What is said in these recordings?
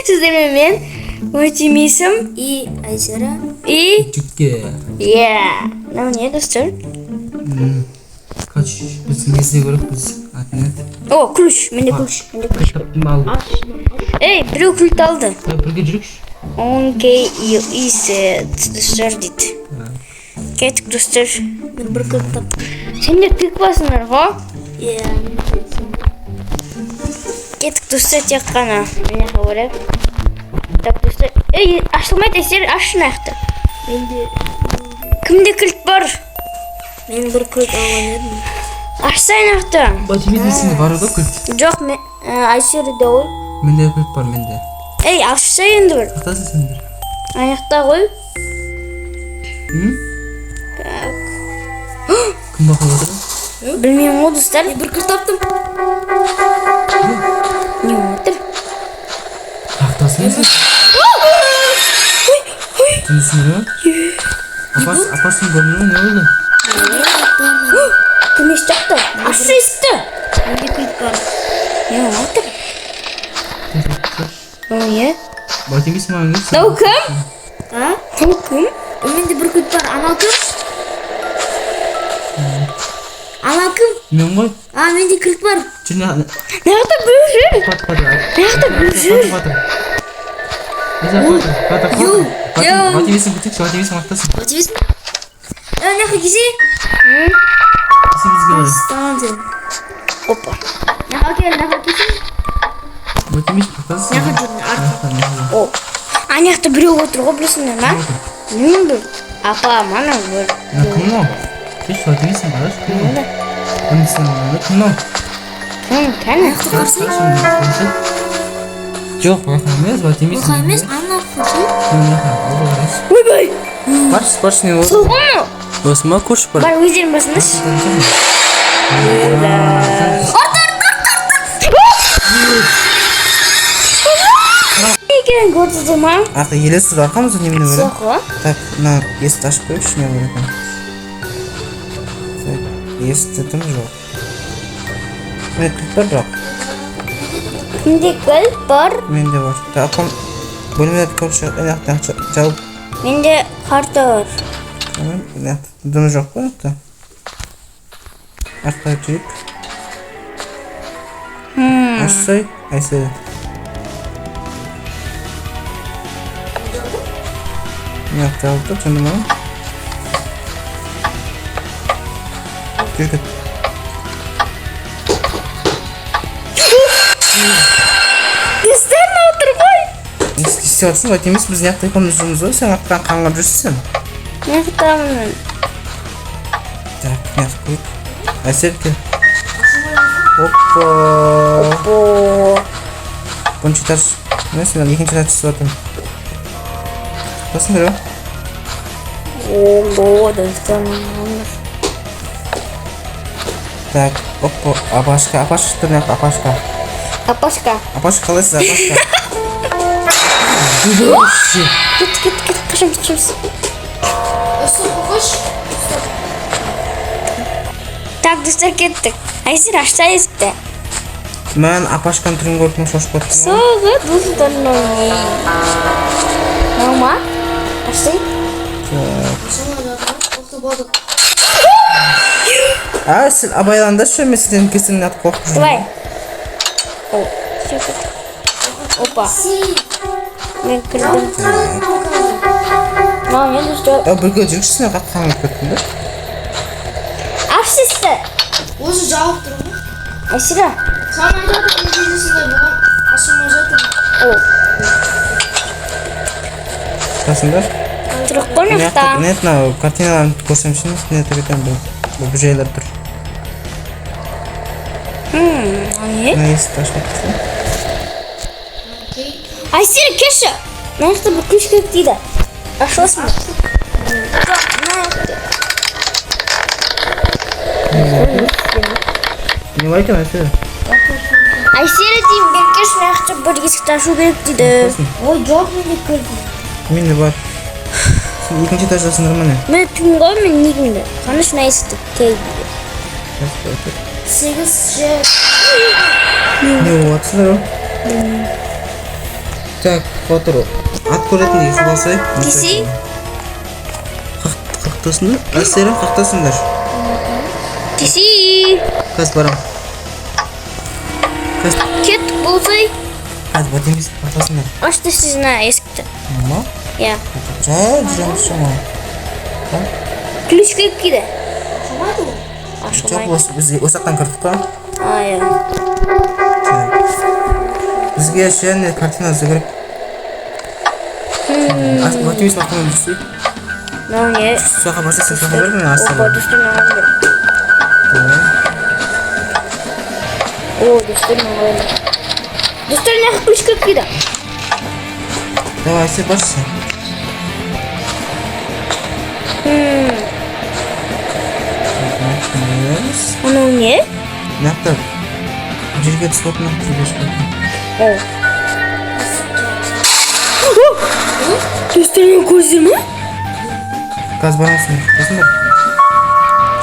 Sizlerle ben Muhittim Isim И Айсара. и Чүтке. не достар? Kaç bizim gezine göre biz atnet. О, ключ, менде ключ. Кітаптың ал. Эй, біреу кілт алды. Бірге жүрікші. Он кей исе достар дейді. Кеттік достар. Мен бір кілт таптым. Сендер тік басыңдар, ғо? Иә. Кеттік достар тек қана. Мені қабырып. Так, достар. Эй, ашылмайды, сер ашын ақты. Менде Кімде кілт бар? мен бір кілт алған едім. Ашсайын ақты. Батимиздің сені бар да күлт. Жоқ, Айсерде ғой. Менде күлт бар менде. Эй, ашсай енді бір. Атасы сендер. Аяқта ғой. Кім бақып отыр? Білмеймін ғой достар. Бір кілт таптым. Не отыр? Ақтасы несі? Тінісіңдер ма? Апасының көрінуі не болды? Кім естіқті? Ашы есті. Менде кілт бар. Не отыр? Е? Батимиз маған келсін. Дау кім? А? Дау кім? Менде бір кілт бар. Анау кім? Анау кім? Мен ғой. Менде кілт бар. Жүріне Неғата бір жүр? Батыр. Неғата бір жүр? Батимиздің күтікші, Батимиздің ақтасын. Батимиз? Нахуй кесе? Кесі бізге бары. Tamam canım. Опа. Nahal gel, nahal kesin. Батимиз ақтасын. Nahal canım, artık. О. Аяқта біреу отыр ғой білесіңдер ма? Білмеймін бір. Апа, мана бір. Кім ол? Кеш Батимиздің қараш. Кім ол? Кім ол? Кәні? Жоқ, бақа емес, Батимиз. Oha емес, anla kutu. Ойбай! Барш не болды? Сол ғой ма? Осы ма көрші бар? Бар өздерің басыңыз. Екенін көрдіңіздер ма? Арта елесі тұр арқамызда немене бәрі? Жоқ ғой. Так, мына есікті ашып қойшы, не бар екен. Так, есікті тым жоқ. Мен кілт бар бірақ. Кімде кілт бар? Менде бар. Так, апам бөлмелерді көріп шығып, жауып. Менде карта бар. Дымы жоқ па? Артқа жүріп. Ашсай, айсай. Не артқа алды, жынды ма? Жүргіт. Көздерін отыр ғой. Істе отырсың, Батимиз біз неқта екеуміз жүрміз ғой, сен артқан қаңғап жүрсің. Неқтамын. Так, неқта қойып. Әсер кел. Опа. Опа. Бұншы еташ. Мен сен екінші еташысы батым. Қасың көрі? Ого, достан. Так, опа, апашқа, апашқа тұр неқта, апашқа. Апашка. Апашқа қалайсыз, апашқа? Кет, қашамыз. Так, достар кеттік. Айсер ашса есікті. Мен апашқаны түрін көріп шошып қойып. Соғы достар не? Мама? Ашсай? Сен абайландашы, мен сізден кесімін атып қоқып. Давай. О, все кеттік. Опа. Мен кірдім. Мама, мен достар. Бірге жүргішісіне қатқанын көттім да? Ашсызды. Осы жауып тұр ғой. Айсера. Саған айтады, нәтижесінде бұған ашылмай жатыр. О, Қасыңдар? тұрық қой мақта. Нет, мынау картиналарын көрсем үшін не тігетін бұл жайлар тұр. Не? Мына есікті ашып кетті. Айсера, кеші. Мына бір ключ керек дейді. Ашыласың ба? Не бар екен, Айсера? Айсера деймін, беркеш мына Açıp bir eski aшу керек дейді. Ой, жоқ менде кірді. Менде бар. Сен екінші этаждасыңдар ма не? Мен түнгі мен негімді. Конечно естіп келді. Сегіз ше. Не болыватсыңдар ғой? Так, отыр. Ат көретіндей қыласай. Десей? Қақтасыңдар? Әсерім қақтасыңдар. Десей. Қазір барам. Кеттік болсай. Қазір бат емес, қақтасыңдар. Ашты сізіне ескікті. Ма? Я. Жай, жүреміз шама. Ключ келіп кейді. Шамайды ғой. Жоқ, Ашылмайды. біз осақтан кірдік қой. Я. Бізге және картина іздеу керек. Бат емес мақтан өндірсей. Мынау не? Соға барса сен соға бер, мен Опа, астырмын. дүстер маған бер. О, дүстер маған бер. Дүстер неғып ключ келіп кейді. Давай, сен баршы. Анау не? Нақты жерге түсіп отын, жерге шығып отын. О. Дүстермен көздер ма? Қазір барасың, қақтасыңдар.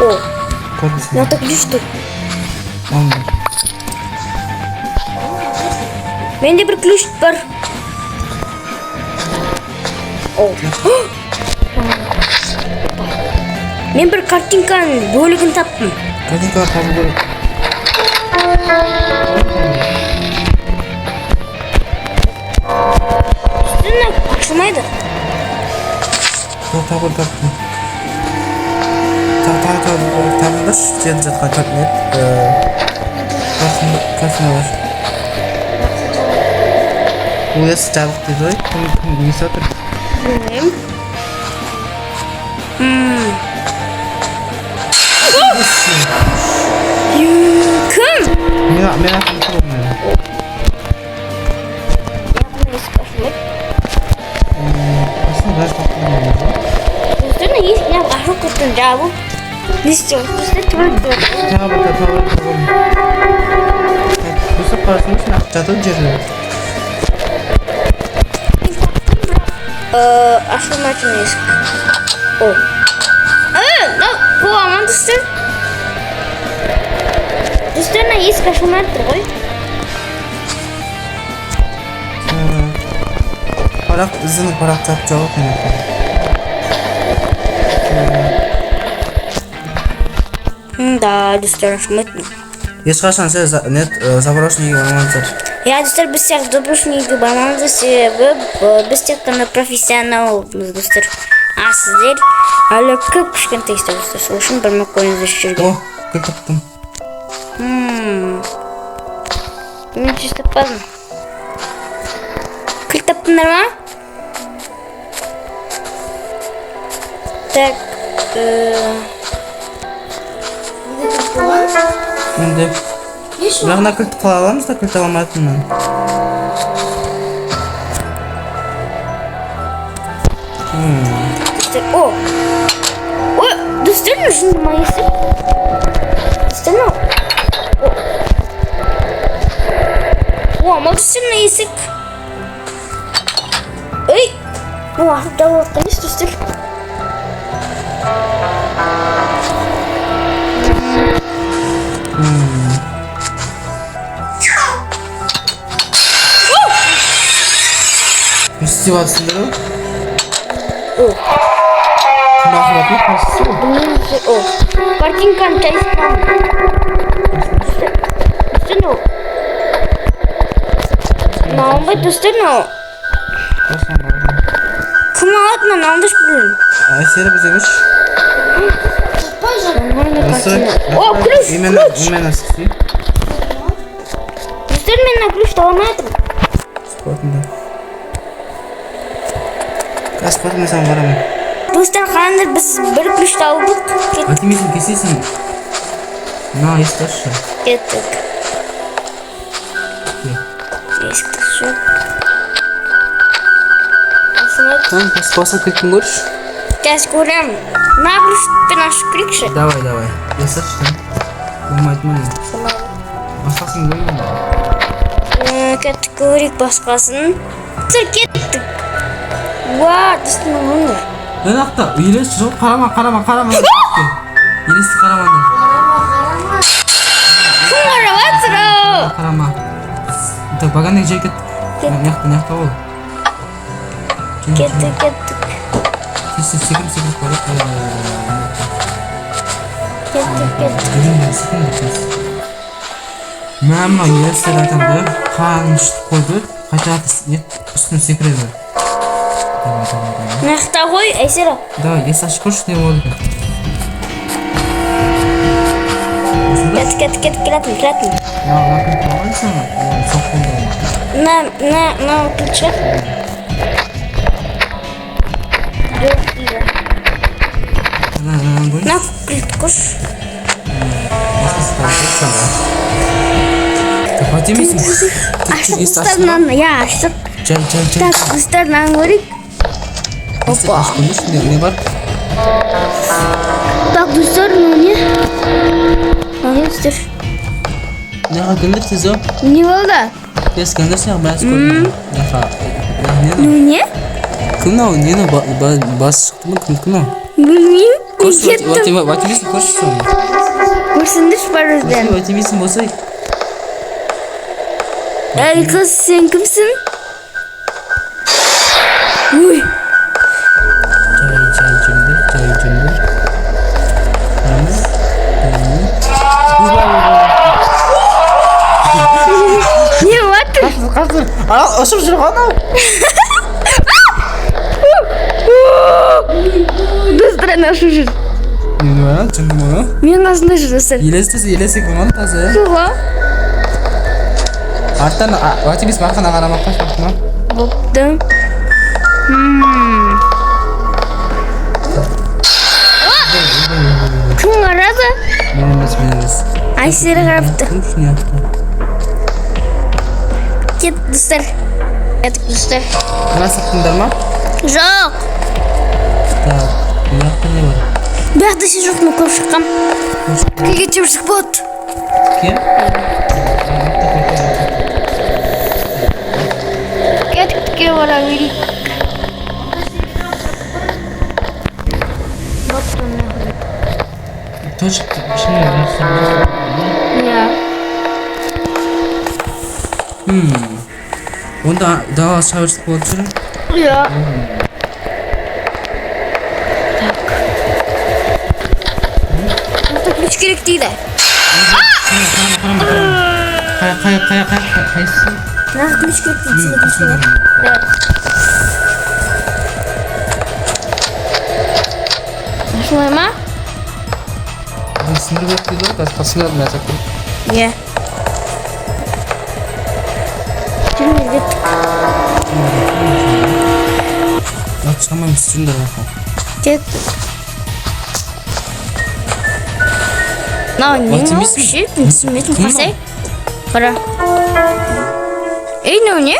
О. Көрдісің. Мынауда ключ тұр. Алыңдар. Менде бір ключ бар. О. Мен бір картинканың бөлігін таптым. Картинкалар табу керек. Үстіне ашылмайды. Сол табу таптым. Табылдыршы, жерде жатқан картина бар. Оясы жабық дейді ғой, кім несі отыр? Білмеймін. Кім? Мен атым тұр олмайды. Осыны бәрі таптым олмайды. Үстіне есік ашық құттың жабып. Не істеу? Үстіне түбір. Табы. Бұсы қарасың үшін жатып жерді. Ашылмайтын есік. О. Бұл аман дүстер. Дүстеріне есік ашылмайды тұр ғой. Парақ, ізінің парақ тап жауып мен. Да, дүстер ашылмайтын. Ешқашан сен заброшенныйге бармаңыздар. Я дүстер біз сияқты заброшенныйге бармаңыздар себебі біз тек қана профессионалмыз дүстер. А сіздер әлі көп кішкентайсыздар дүстер. Сол үшін білмей қойыңыздар жүрген. О, кіл таптым. Мен жүз таппадым. Кіл таптыңдар ма? Так. Енді Не şu? Бірағына кілт қыла аламыз да, кілт аламайтынмын. О! Ой, дүстер нужен майысы. Дүстер ну. О, мал дүстер на есік. Ой! Ну, ағып дауы отқанеш дүстер. Не істеп жатсыңдар ғой? О! Кім ақыл атып қашысы ғой? О! Картинканы чайыстан. Дүстер ну. Наумбай дүстер ну. Қашқан барады. Кім алатына наумдаш білін. Әсері бізге көш. Tutmaz ya. Нормальная Осы картина. О, ключ! Именно сықси. Дүстер мен на ключ таламайтын. Спортында. Спортында мен саған барамын. Достар қараңдар біз бір ключ тауып Атемесін кесесің. На, есташы. кеттік. Есікті жоқ. Там спасып кеттің көрші. Қазір көрем. На ключпен ашып керекші. Давай. Есташы там. Болмайды ма? Басқасын көрмеймін. Kettik göreyik başkasını. Sır kettik. Vaa dostum onu. Enakta iyileş çok karama. İyileş karama. Kumara batro. Karama. Tak bagan ne ceket. Nyakta ol. Kettik. Sikir koyup. Kettik. Mama yes atamda qalmış qo'ydi. Qayta üstüne sekirdi. Naqta qo'y, aysira. Da esash qurish ne bo'ldi? Ketdim. Ya, olsana. Çok oldu. Na oturacak. Bu. Na kuş. Kapatı mısın? Aşkısından ya aşk. Çay. Aşkısından göreyik. Hoppa. Ne var? Bak dostlar ne? Ne dostlar? Ne hakkındasınız o? Ne oldu? Ya skandası ya ben skorum. Ne? Kına ne bas çıktı mı kına? Bilmiyorum. Koş vakti misin koş sonra. Kursun düş var özden. Vakti misin bosay? Ey kız sen kimsin? Uy. Çay cümle. Ne var? Kalsın. Aa, aşırı şurada. Dostlar nasıl? Ne var? Çünkü bunu. Ben nasıl dostlar? Iyileştik bunu taze. Suha. Artan vakti biz makan aramak başladık. Baktım. Kim aradı? Biliriz. Aysira yaptı. Ne yaptı? Git dostlar. Dostlar. Nasıl kındırma? Yok. Так, ne yaptı ne var? Ben de şey yok mu konuşacağım? Geçiyoruz bot. Kim? Gittik var abi. Точно, şimdi Ya. Onda daha aşağı sporcu. Ya. Tak. Hiç gerek değil de. Kaya. Ne hiç gerek değil. Evet. Şuna mı? Sınır bekliyordu da kasını yapmayacak. Ya. Şimdi git. Çıkamam üstünde bak. Git. Ne Optimist mi? şey? Optimist mi kasay? Kara. Ne?